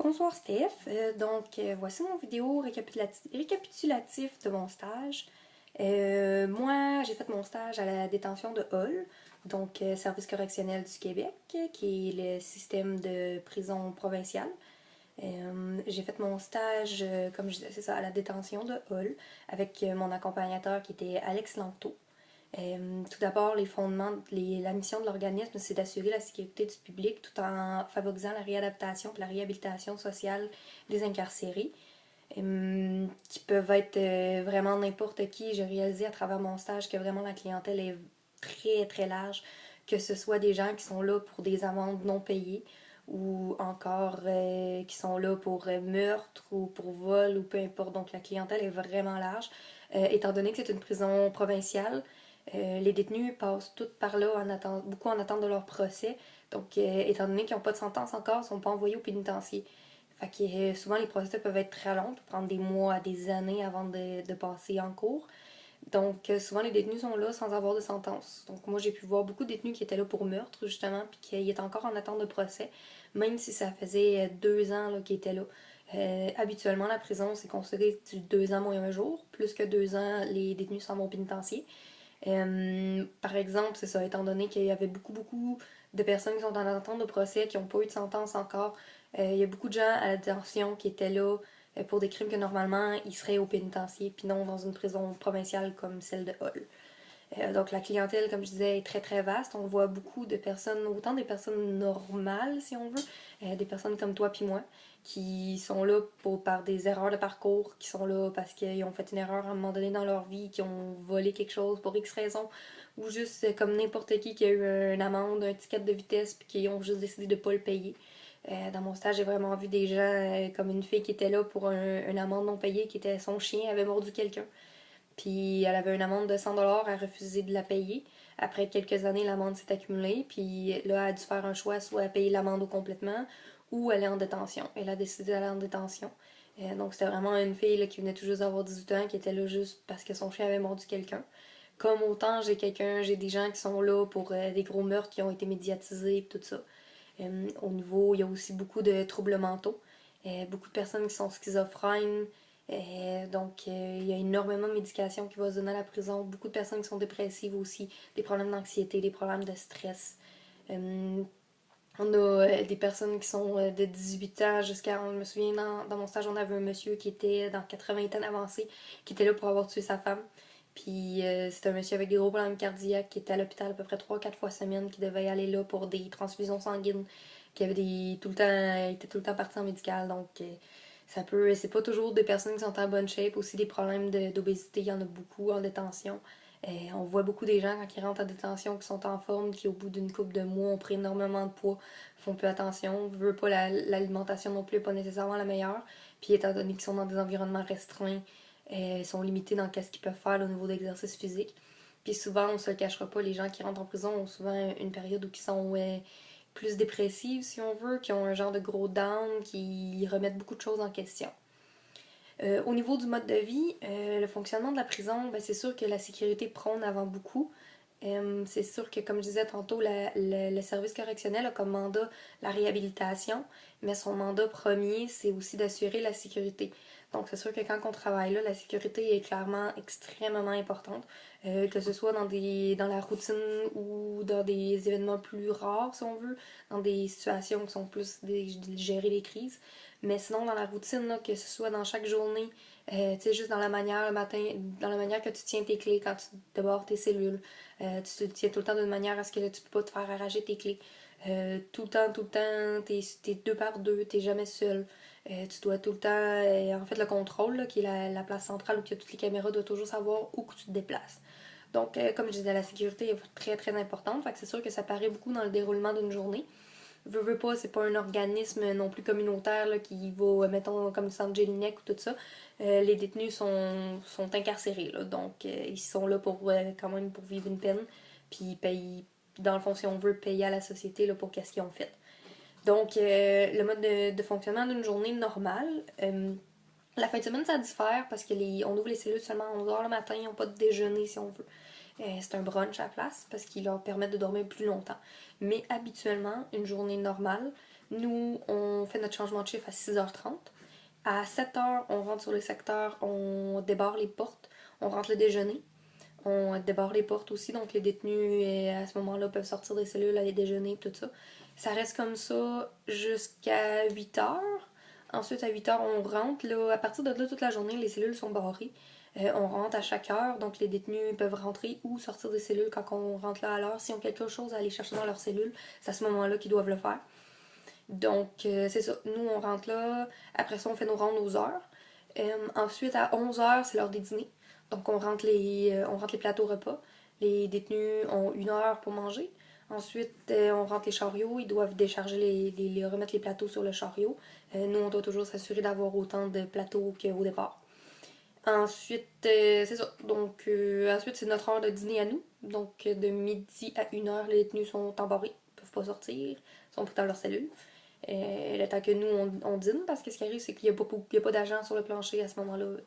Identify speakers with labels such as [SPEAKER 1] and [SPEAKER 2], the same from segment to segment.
[SPEAKER 1] Bonsoir Steph, voici mon vidéo récapitulatif de mon stage. Moi, j'ai fait mon stage à la détention de Hull, Service correctionnel du Québec, qui est le système de prison provinciale. J'ai fait mon stage, comme je disais, c'est ça, à la détention de Hull, avec mon accompagnateur qui était Alex Lanto. Tout d'abord, la mission de l'organisme, c'est d'assurer la sécurité du public tout en favorisant la réadaptation et la réhabilitation sociale des incarcérés, qui peuvent être vraiment n'importe qui. J'ai réalisé à travers mon stage que vraiment la clientèle est très très large, que ce soit des gens qui sont là pour des amendes non payées ou encore qui sont là pour meurtre ou pour vol ou peu importe. Donc la clientèle est vraiment large. Étant donné que c'est une prison provinciale, les détenus passent toutes par là beaucoup en attente de leur procès. Étant donné qu'ils n'ont pas de sentence encore, ils ne sont pas envoyés au pénitencier. Fait que souvent, les procès peuvent être très longs, peuvent prendre des mois à des années avant de passer en cours. Souvent, les détenus sont là sans avoir de sentence. Donc, moi, j'ai pu voir beaucoup de détenus qui étaient là pour meurtre, justement, puis qui étaient encore en attente de procès, même si ça faisait 2 ans qu'ils étaient là. Habituellement, la prison, c'est considéré du 2 ans moins un jour. Plus que 2 ans, les détenus s'en vont au pénitencier. Par exemple, c'est ça, étant donné qu'il y avait beaucoup de personnes qui sont en attente de procès, qui n'ont pas eu de sentence encore, il y a beaucoup de gens à la détention qui étaient là pour des crimes que normalement ils seraient au pénitencier, puis non dans une prison provinciale comme celle de Hull. Donc la clientèle, comme je disais, est très très vaste. On voit beaucoup de personnes, autant des personnes normales si on veut, des personnes comme toi puis moi, qui sont là par des erreurs de parcours, qui sont là parce qu'ils ont fait une erreur à un moment donné dans leur vie, qui ont volé quelque chose pour X raison, ou juste comme n'importe qui a eu une amende, un ticket de vitesse, puis qui ont juste décidé de ne pas le payer. Dans mon stage, j'ai vraiment vu des gens comme une fille qui était là pour une amende non payée, qui était son chien avait mordu quelqu'un. Puis elle avait une amende de 100$, elle a refusé de la payer. Après quelques années, l'amende s'est accumulée, puis là, elle a dû faire un choix, soit payer l'amende complètement ou aller en détention. Elle a décidé d'aller en détention. Donc c'était vraiment une fille là, qui venait tout juste d'avoir 18 ans, qui était là juste parce que son chien avait mordu quelqu'un. Comme autant, j'ai des gens qui sont là pour des gros meurtres qui ont été médiatisés et tout ça. Au niveau, il y a aussi beaucoup de troubles mentaux. Beaucoup de personnes qui sont schizophrènes. Il y a énormément de médication qui va se donner à la prison. Beaucoup de personnes qui sont dépressives aussi. Des problèmes d'anxiété, des problèmes de stress. Euh, on a des personnes qui sont de 18 ans jusqu'à... Je me souviens, dans mon stage, on avait un monsieur qui était dans 80 ans avancé, qui était là pour avoir tué sa femme. Puis c'est un monsieur avec des gros problèmes cardiaques qui était à l'hôpital à peu près 3 4 fois semaine, qui devait aller là pour des transfusions sanguines, qui avait tout le temps, était tout le temps parti en médical. C'est pas toujours des personnes qui sont en bonne shape, aussi des problèmes d'obésité, il y en a beaucoup en détention. On voit beaucoup des gens quand ils rentrent en détention qui sont en forme, qui au bout d'une couple de mois ont pris énormément de poids, font plus attention, veut pas l'alimentation non plus est pas nécessairement la meilleure. Puis étant donné qu'ils sont dans des environnements restreints, sont limités dans ce qu'ils peuvent faire au niveau d'exercice physique. Puis souvent, on se le cachera pas, les gens qui rentrent en prison ont souvent une période où ils sont plus dépressives, si on veut, qui ont un genre de gros down, qui remettent beaucoup de choses en question. Au niveau du mode de vie, le fonctionnement de la prison, ben, c'est sûr que la sécurité prône avant beaucoup. C'est sûr que, comme je disais tantôt, le service correctionnel a comme mandat la réhabilitation, mais son mandat premier, c'est aussi d'assurer la sécurité. Donc, c'est sûr que quand on travaille là, la sécurité est clairement extrêmement importante, que ce soit dans la routine ou dans des événements plus rares, si on veut, dans des situations qui sont plus de gérer les crises. Mais sinon, dans la routine, là, que ce soit dans chaque journée, tu sais, juste dans la manière le matin, dans la manière que tu tiens tes clés quand tu débordes tes cellules, tu te tiens tout le temps d'une manière à ce que tu peux pas te faire arracher tes clés. Tout le temps, t'es deux par deux, t'es jamais seul. Tu dois tout le temps, en fait, le contrôle, là, qui est la place centrale où il y a toutes les caméras, doit toujours savoir où que tu te déplaces. Comme je disais, la sécurité est très très importante. Fait que c'est sûr que ça paraît beaucoup dans le déroulement d'une journée. Veux pas, c'est pas un organisme non plus communautaire là, qui va, mettons, comme le centre Gélinec ou tout ça. Les détenus sont incarcérés, là, ils sont là pour quand même pour vivre une peine, puis ils payent, dans le fond, si on veut, payer à la société là, pour qu'est-ce qu'ils ont fait. Le mode de fonctionnement d'une journée normale, la fin de semaine, ça diffère parce que on ouvre les cellules seulement à 11h le matin, ils n'ont pas de déjeuner si on veut. C'est un brunch à la place parce qu'il leur permet de dormir plus longtemps. Mais habituellement, une journée normale, Nous, on fait notre changement de chiffre à 6h30. À 7h, on rentre sur le secteur, on débarre les portes, on rentre le déjeuner. On débarre les portes aussi, donc les détenus à ce moment-là peuvent sortir des cellules, aller déjeuner, tout ça. Ça reste comme ça jusqu'à 8h. Ensuite, à 8h, on rentre. Là, à partir de là, toute la journée, les cellules sont barrées. On rentre à chaque heure, donc les détenus peuvent rentrer ou sortir des cellules quand on rentre là à l'heure. S'ils ont quelque chose à aller chercher dans leur cellule, c'est à ce moment-là qu'ils doivent le faire. Donc, c'est ça. Nous, on rentre là. Après ça, on fait nos rondes aux heures. Ensuite, à 11h, c'est l'heure des dîners. Donc, on rentre les plateaux repas. Les détenus ont 1 heure pour manger. Ensuite, on rentre les chariots. Ils doivent décharger remettre les plateaux sur le chariot. Nous, on doit toujours s'assurer d'avoir autant de plateaux qu'au départ. Ensuite, c'est ça. Donc, ensuite, c'est notre heure de dîner à nous. Donc, de midi à 1h, les détenus sont embarrés. Ils peuvent pas sortir. Ils sont pris dans leur cellule. Le temps que nous, on dîne, parce que ce qui arrive, c'est qu'il n'y a pas d'agent sur le plancher à ce moment-là.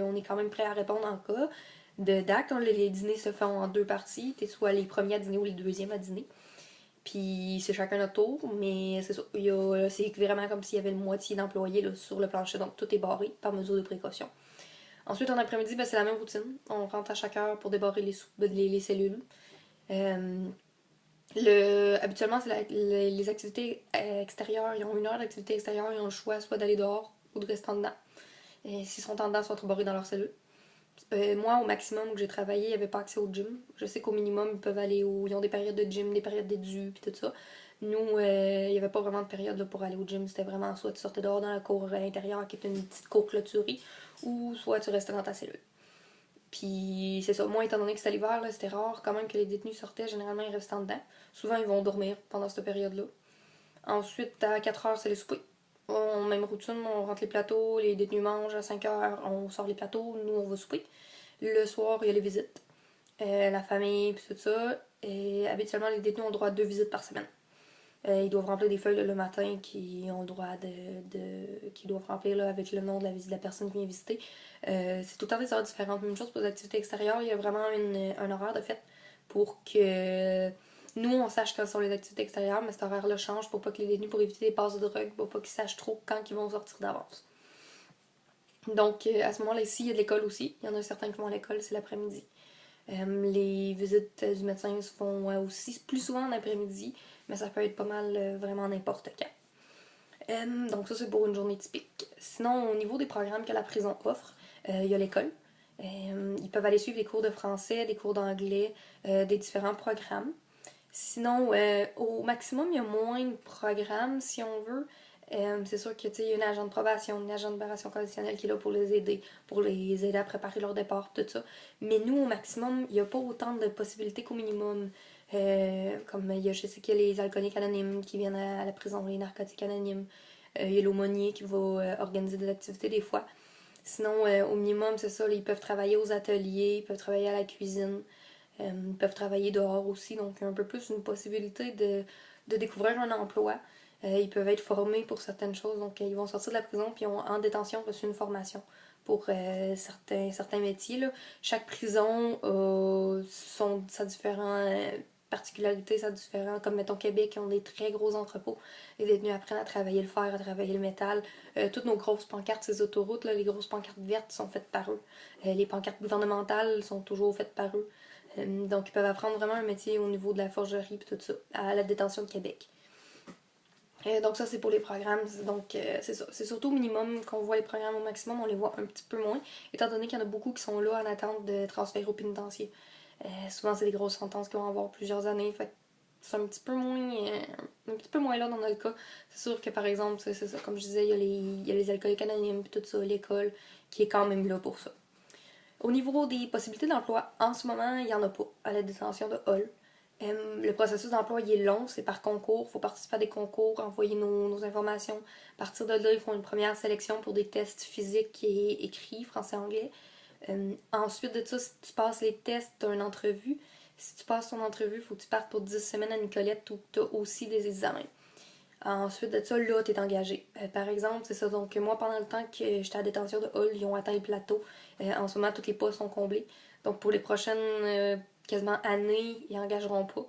[SPEAKER 1] On est quand même prêt à répondre en cas d'acte. Les dîners se font en 2 parties. T'es soit les premiers à dîner ou les deuxièmes à dîner. Puis c'est chacun notre tour, mais c'est ça. C'est vraiment comme s'il y avait une moitié d'employés là, sur le plancher, donc tout est barré par mesure de précaution. Ensuite, en après-midi, ben, c'est la même routine. On rentre à chaque heure pour débarrer les cellules. Habituellement, c'est les activités extérieures. Ils ont 1 heure d'activité extérieure. Ils ont le choix soit d'aller dehors ou de rester en dedans. Et s'ils sont en dedans, ils sont barrés dans leur cellule. Moi, au maximum où j'ai travaillé, il n'y avait pas accès au gym. Je sais qu'au minimum, ils peuvent aller Ils ont des périodes de gym, des périodes d'édu, puis tout ça. Nous, il n'y avait pas vraiment de période là, pour aller au gym. C'était vraiment soit tu sortais dehors dans la cour intérieure, qui était une petite cour clôturée, ou soit tu restais dans ta cellule. Puis c'est ça, moi étant donné que c'était l'hiver, là, c'était rare quand même que les détenus sortaient, généralement ils restaient en dedans. Souvent ils vont dormir pendant cette période-là. Ensuite, à 4h, c'est les soupers. Même routine, on rentre les plateaux, les détenus mangent, à 5h, on sort les plateaux, nous on va souper. Le soir, il y a les visites. La famille, puis tout ça. Et habituellement, les détenus ont droit à 2 visites par semaine. Ils doivent remplir des feuilles le matin qui ont le droit qui doivent remplir là, avec le nom de la personne qui vient visiter. C'est tout le temps des heures différentes. Même chose pour les activités extérieures, il y a vraiment un horaire de fait pour que nous on sache quand sont les activités extérieures, mais cet horaire-là change pour pas que les détenus, pour éviter les passes de drogue, pour pas qu'ils sachent trop quand ils vont sortir d'avance. Donc à ce moment-là, ici, il y a de l'école aussi. Il y en a certains qui vont à l'école, c'est l'après-midi. Les visites du médecin se font aussi plus souvent en après-midi, mais ça peut être pas mal vraiment n'importe quand. Donc ça, c'est pour une journée typique. Sinon, au niveau des programmes que la prison offre, il y a l'école. Ils peuvent aller suivre des cours de français, des cours d'anglais, des différents programmes. Sinon, au maximum, il y a moins de programmes, si on veut. C'est sûr que y a une agent de probation, une agent de libération conditionnelle qui est là pour les aider à préparer leur départ, tout ça. Mais nous, au maximum, il n'y a pas autant de possibilités qu'au minimum. Comme je sais qu'il y a les alcooliques anonymes qui viennent à la prison, les narcotiques anonymes. Il y a l'aumônier qui va organiser des activités des fois. Sinon, au minimum, c'est ça, ils peuvent travailler aux ateliers, ils peuvent travailler à la cuisine. Ils peuvent travailler dehors aussi, donc un peu plus une possibilité de découvrir un emploi. Ils peuvent être formés pour certaines choses, donc ils vont sortir de la prison puis ont en détention reçu une formation pour certains métiers. Là. Chaque prison a sa différente particularité, sa différent, comme mettons Québec, ils ont des très gros entrepôts. Les détenus apprennent à travailler le fer, à travailler le métal. Toutes nos grosses pancartes, ces autoroutes, là, les grosses pancartes vertes sont faites par eux. Les pancartes gouvernementales sont toujours faites par eux. Donc, ils peuvent apprendre vraiment un métier au niveau de la forgerie et tout ça, à la détention de Québec. Donc, ça, c'est pour les programmes. Donc, c'est ça. C'est surtout au minimum qu'on voit les programmes au maximum, on les voit un petit peu moins, étant donné qu'il y en a beaucoup qui sont là en attente de transfert au pénitencier. Souvent, c'est des grosses sentences qui vont avoir plusieurs années, fait c'est un petit peu moins là dans notre cas. C'est sûr que, par exemple, c'est ça, comme je disais, il y a les alcooliques anonymes et tout ça, l'école, qui est quand même là pour ça. Au niveau des possibilités d'emploi, en ce moment, il n'y en a pas à la détention de Hall. Le processus d'emploi il est long, c'est par concours. Il faut participer à des concours, envoyer nos informations. À partir de là, ils font une première sélection pour des tests physiques et écrits, français-anglais. Ensuite de ça, si tu passes les tests, tu as une entrevue. Si tu passes ton entrevue, il faut que tu partes pour 10 semaines à Nicolette où tu as aussi des examens. Ensuite de ça, là, tu es engagé. Par exemple, c'est ça. Donc, moi, pendant le temps que j'étais à la détention de Hull, ils ont atteint le plateau. En ce moment, tous les postes sont comblés. Donc, pour les prochaines quasiment années, ils n'engageront pas.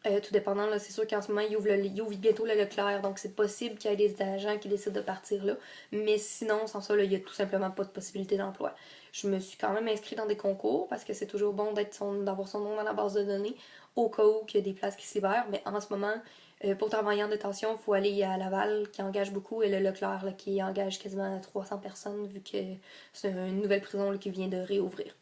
[SPEAKER 1] Tout dépendant, là, c'est sûr qu'en ce moment, il ouvre bientôt le Leclerc, donc c'est possible qu'il y ait des agents qui décident de partir là. Mais sinon, sans ça, là, il n'y a tout simplement pas de possibilité d'emploi. Je me suis quand même inscrite dans des concours parce que c'est toujours bon d'avoir son nom dans la base de données au cas où il y a des places qui se libèrent. Mais en ce moment, pour travailler en détention, il faut aller à Laval qui engage beaucoup et le Leclerc là, qui engage quasiment 300 personnes vu que c'est une nouvelle prison là, qui vient de réouvrir.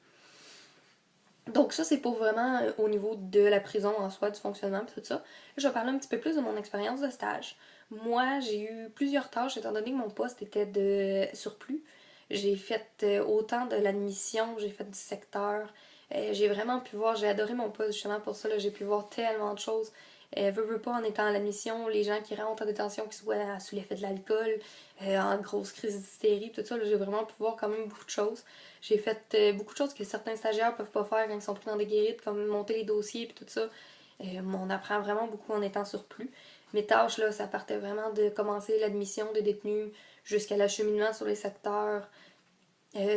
[SPEAKER 1] Donc ça, c'est pour vraiment au niveau de la prison en soi, du fonctionnement et tout ça. Là, je vais parler un petit peu plus de mon expérience de stage. Moi, j'ai eu plusieurs tâches étant donné que mon poste était de surplus. J'ai fait autant de l'admission, j'ai fait du secteur. J'ai vraiment pu voir, j'ai adoré mon poste justement pour ça. J'ai pu voir tellement de choses. Veux pas en étant à l'admission, les gens qui rentrent en détention, qui soient sous l'effet de l'alcool, en grosse crise d'hystérie, tout ça, j'ai vraiment pu voir quand même beaucoup de choses. J'ai fait beaucoup de choses que certains stagiaires peuvent pas faire quand ils sont pris dans des guérites, comme monter les dossiers et tout ça. On apprend vraiment beaucoup en étant surplus. Mes tâches, là, ça partait vraiment de commencer l'admission des détenus jusqu'à l'acheminement sur les secteurs.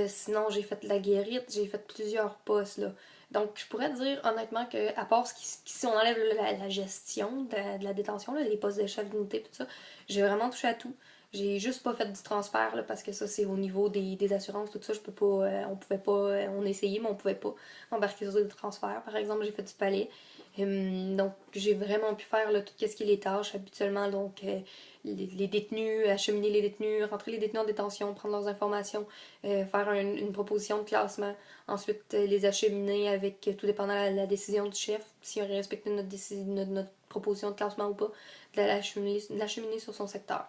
[SPEAKER 1] Sinon, j'ai fait de la guérite, j'ai fait plusieurs postes, là. Donc, je pourrais dire honnêtement que, à part si on enlève la gestion de la détention, là, les postes de chef d'unité, tout ça, j'ai vraiment touché à tout. J'ai juste pas fait du transfert, là, parce que ça, c'est au niveau des assurances, tout ça, je peux pas, on pouvait pas, on essayait, mais on pouvait pas embarquer sur des transferts. Par exemple, j'ai fait du palais. Donc, j'ai vraiment pu faire là, tout ce qui est les tâches habituellement, donc les détenus, acheminer les détenus, rentrer les détenus en détention, prendre leurs informations, faire une proposition de classement, ensuite les acheminer avec, tout dépendant de la décision du chef, si on respecte notre proposition de classement ou pas, de l'acheminer sur son secteur.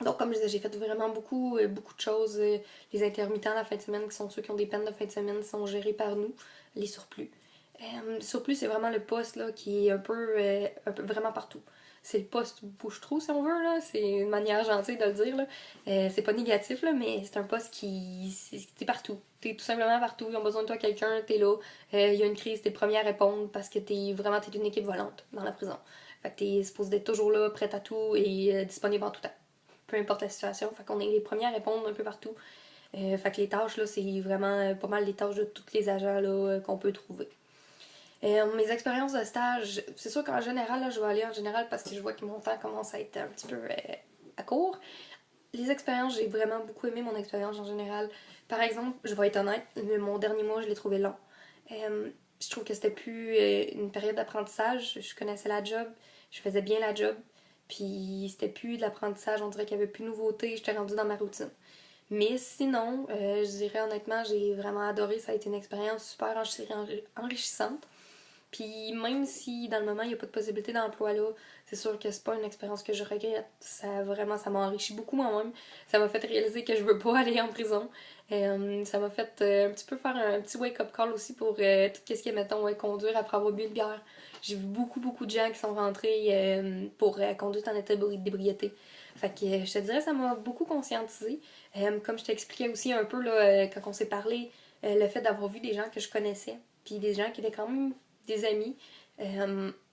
[SPEAKER 1] Donc, comme je disais, j'ai fait vraiment beaucoup de choses. Les intermittents la fin de semaine, qui sont ceux qui ont des peines de fin de semaine, sont gérés par nous, les surplus. Surplus, c'est vraiment le poste là, qui est un peu vraiment partout. C'est le poste bouche-trou, si on veut, là. C'est une manière gentille de le dire, là. C'est pas négatif, là, mais c'est un poste qui... T'es partout. T'es tout simplement partout. Ils ont besoin de toi, quelqu'un, t'es là. Il y a une crise, t'es le premier à répondre parce que t'es une équipe volante dans la prison. Fait que t'es supposé d'être toujours là, prête à tout et disponible en tout temps. Peu importe la situation. Fait qu'on est les premiers à répondre un peu partout. Fait que les tâches, là, c'est vraiment pas mal les tâches de tous les agents là, qu'on peut trouver. Mes expériences de stage, c'est sûr qu'en général, là, je vais aller en général parce que je vois que mon temps commence à être un petit peu à court. Les expériences, j'ai vraiment beaucoup aimé mon expérience en général. Par exemple, je vais être honnête, mon dernier mois, je l'ai trouvé long. Je trouve que c'était plus une période d'apprentissage. Je connaissais la job, je faisais bien la job, puis c'était plus de l'apprentissage, on dirait qu'il y avait plus de nouveautés, j'étais rendue dans ma routine. Mais sinon, je dirais honnêtement, j'ai vraiment adoré, ça a été une expérience super enrichissante. Puis même si dans le moment il n'y a pas de possibilité d'emploi là, c'est sûr que c'est pas une expérience que je regrette. Ça m'a enrichi beaucoup moi-même. Ça m'a fait réaliser que je veux pas aller en prison. Ça m'a fait un petit peu faire un petit wake-up call aussi pour tout ce qui est, mettons, conduire après avoir bu une bière. J'ai vu beaucoup de gens qui sont rentrés pour conduire en état d'ébriété. Fait que je te dirais, ça m'a beaucoup conscientisé. Comme je t'expliquais aussi un peu là, quand on s'est parlé, le fait d'avoir vu des gens que je connaissais, puis des gens qui étaient quand même des amis,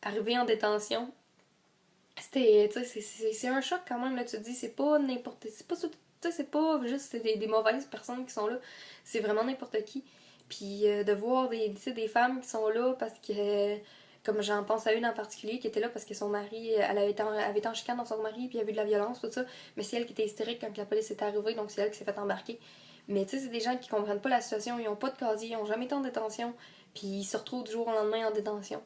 [SPEAKER 1] arrivés en détention, c'était, tu sais, c'est un choc quand même, là, tu te dis, c'est pas n'importe, c'est pas juste des mauvaises personnes qui sont là, c'est vraiment n'importe qui. Puis de voir des femmes qui sont là parce que, comme j'en pense à une en particulier, qui était là parce que son mari, avait été en chicane dans son mari, puis il y avait eu de la violence, tout ça, mais c'est elle qui était hystérique quand la police est arrivée, donc c'est elle qui s'est fait embarquer. Mais tu sais, c'est des gens qui comprennent pas la situation, ils ont pas de casier, ils ont jamais été en détention, puis ils se retrouvent du jour au lendemain en détention.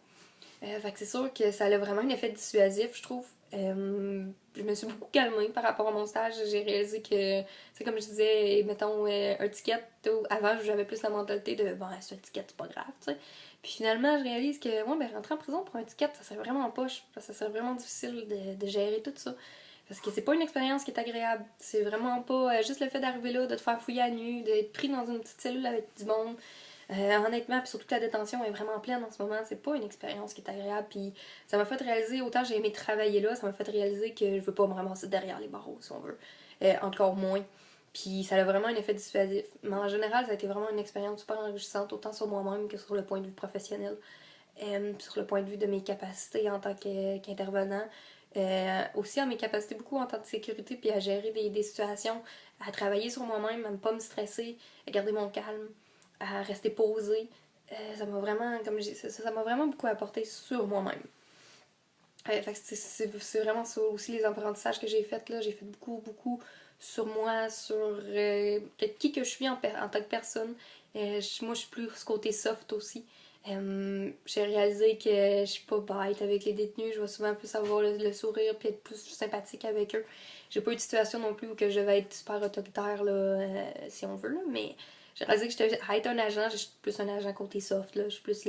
[SPEAKER 1] Fait que c'est sûr que ça a vraiment un effet dissuasif, je trouve. Je me suis beaucoup calmée par rapport à mon stage. J'ai réalisé que, c'est comme je disais, mettons, un ticket, avant j'avais plus la mentalité de, bon, c'est un ticket, c'est pas grave, tu sais. Puis finalement, je réalise que, ouais, ben, rentrer en prison pour un ticket, ça serait vraiment pas, ça serait vraiment difficile de gérer tout ça. Parce que c'est pas une expérience qui est agréable. C'est vraiment pas juste le fait d'arriver là, de te faire fouiller à nu, d'être pris dans une petite cellule avec du monde. Honnêtement, puis surtout que la détention est vraiment pleine en ce moment, c'est pas une expérience qui est agréable. Puis ça m'a fait réaliser, autant j'ai aimé travailler là, ça m'a fait réaliser que je veux pas me ramasser derrière les barreaux, si on veut. Encore moins. Puis ça a vraiment un effet dissuasif. Mais en général, ça a été vraiment une expérience super enrichissante, autant sur moi-même que sur le point de vue professionnel. Sur le point de vue de mes capacités en tant qu'intervenant. Aussi en mes capacités beaucoup en tant que sécurité, puis à gérer des situations, à travailler sur moi-même, à ne pas me stresser, à garder mon calme, à rester posée. ça m'a vraiment, comme je dis, ça m'a vraiment beaucoup apporté sur moi-même. Fait que c'est vraiment ça aussi les apprentissages que j'ai faits là. J'ai fait beaucoup sur moi, sur qui que je suis en tant que personne. Moi, je suis plus ce côté soft aussi. J'ai réalisé que je suis pas bête avec les détenus. Je vais souvent plus avoir le sourire puis être plus sympathique avec eux. J'ai pas eu de situation non plus où que je vais être super autoritaire là, si on veut là, mais j'ai réalisé que j'étais à être un agent, je suis plus un agent côté soft là. Je suis plus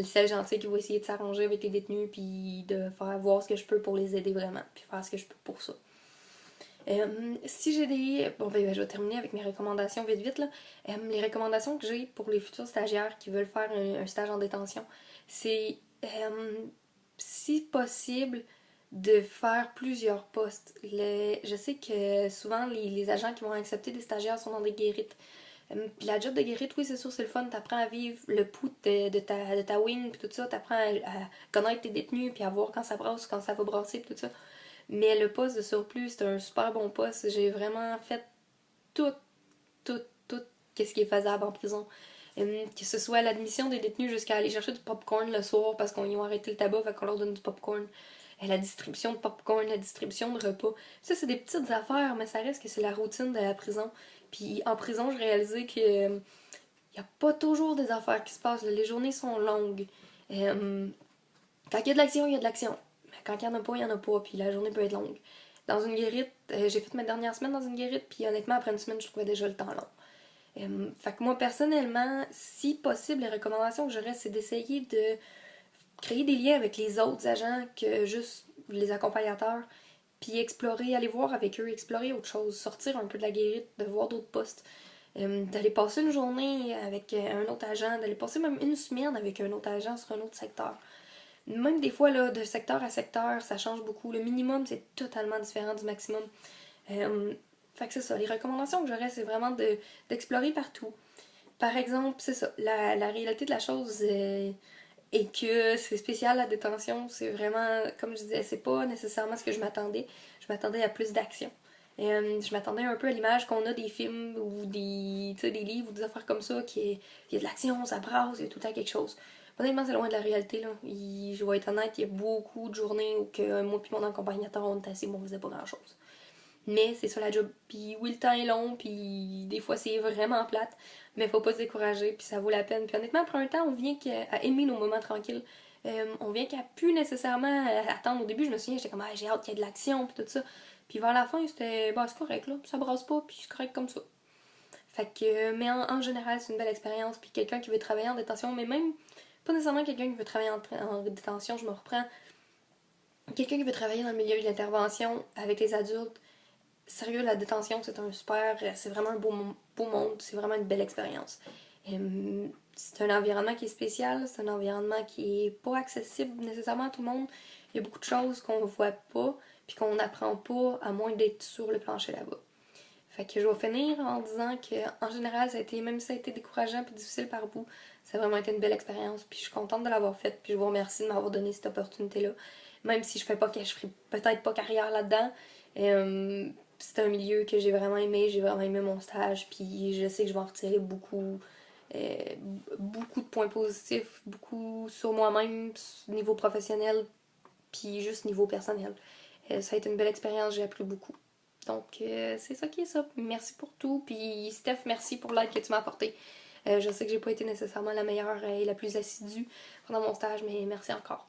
[SPEAKER 1] celle gentille qui va essayer de s'arranger avec les détenus puis de faire voir ce que je peux pour les aider vraiment puis faire ce que je peux pour ça. Si j'ai des... Bon, ben, je vais terminer avec mes recommandations vite là. Les recommandations que j'ai pour les futurs stagiaires qui veulent faire un stage en détention, c'est si possible de faire plusieurs postes. Je sais que souvent les agents qui vont accepter des stagiaires sont dans des guérites. Puis la job de guérite, oui, c'est sûr, c'est le fun. T'apprends à vivre le pouls de ta wing, puis tout ça. T'apprends à connaître tes détenus, puis à voir quand ça brasse, quand ça va brasser, puis tout ça. Mais le poste de surplus, c'est un super bon poste. J'ai vraiment fait tout, tout, qu'est-ce qui est faisable en prison. Que ce soit l'admission des détenus jusqu'à aller chercher du popcorn le soir parce qu'on y a arrêté le tabac, fait qu'on leur donne du popcorn. La distribution de popcorn, la distribution de repas. Ça, c'est des petites affaires, mais ça reste que c'est la routine de la prison. Puis en prison, j'ai réalisé que il n'y a pas toujours des affaires qui se passent. Les journées sont longues. Quand il y a de l'action, il y a de l'action. Mais quand il n'y en a pas, il n'y en a pas. Puis la journée peut être longue. Dans une guérite, j'ai fait ma dernière semaine dans une guérite, puis honnêtement, après une semaine, je trouvais déjà le temps long. Fait que moi, personnellement, si possible, les recommandations que j'aurais, c'est d'essayer de créer des liens avec les autres agents que juste les accompagnateurs, puis explorer, aller voir avec eux, explorer autre chose, sortir un peu de la guérite, de voir d'autres postes, d'aller passer une journée avec un autre agent, d'aller passer même une semaine avec un autre agent sur un autre secteur. Même des fois, là, de secteur à secteur, ça change beaucoup. Le minimum, c'est totalement différent du maximum. Fait que c'est ça. Les recommandations que j'aurais, c'est vraiment d'explorer partout. Par exemple, c'est ça. La réalité de la chose est que c'est spécial la détention. C'est vraiment, comme je disais, c'est pas nécessairement ce que je m'attendais. Je m'attendais à plus d'action. Je m'attendais un peu à l'image qu'on a des films ou des livres ou des affaires comme ça, il y a de l'action, ça brasse, il y a tout le temps quelque chose. Honnêtement, c'est loin de la réalité. Là. Je vais être honnête, il y a beaucoup de journées où que moi et mon accompagnateur, on était assis, mais on faisait pas grand-chose. Mais c'est ça la job. Puis oui, le temps est long, puis des fois c'est vraiment plate, mais faut pas se décourager, puis ça vaut la peine. Puis honnêtement, après un temps, on vient à aimer nos moments tranquilles. On vient qu'à plus nécessairement attendre. Au début, je me souviens, j'étais comme, ah, j'ai hâte qu'il y ait de l'action, puis tout ça. Puis vers la fin, c'était, bah, c'est correct, là, ça brasse pas, puis c'est correct comme ça. Fait que, mais en général, c'est une belle expérience. Puis quelqu'un qui veut travailler en détention, mais même pas nécessairement quelqu'un qui veut travailler en détention, je me reprends. Quelqu'un qui veut travailler dans le milieu de l'intervention avec les adultes, sérieux, la détention, c'est vraiment un beau monde, c'est vraiment une belle expérience. C'est un environnement qui est spécial, c'est un environnement qui est pas accessible nécessairement à tout le monde. Il y a beaucoup de choses qu'on voit pas, puis qu'on n'apprend pas à moins d'être sur le plancher là-bas. Fait que je vais finir en disant que en général, même si ça a été décourageant et difficile par bout, ça a vraiment été une belle expérience, puis je suis contente de l'avoir faite, puis je vous remercie de m'avoir donné cette opportunité-là. Même si je ferai peut-être pas carrière là-dedans, c'est un milieu que j'ai vraiment aimé mon stage, puis je sais que je vais en retirer euh, beaucoup de points positifs, beaucoup sur moi-même, niveau professionnel, puis juste niveau personnel. Ça a été une belle expérience, j'ai appris beaucoup. Donc, c'est ça qui est ça. Merci pour tout. Puis, Steph, merci pour l'aide que tu m'as apportée. Je sais que j'ai pas été nécessairement la meilleure et la plus assidue pendant mon stage, mais merci encore.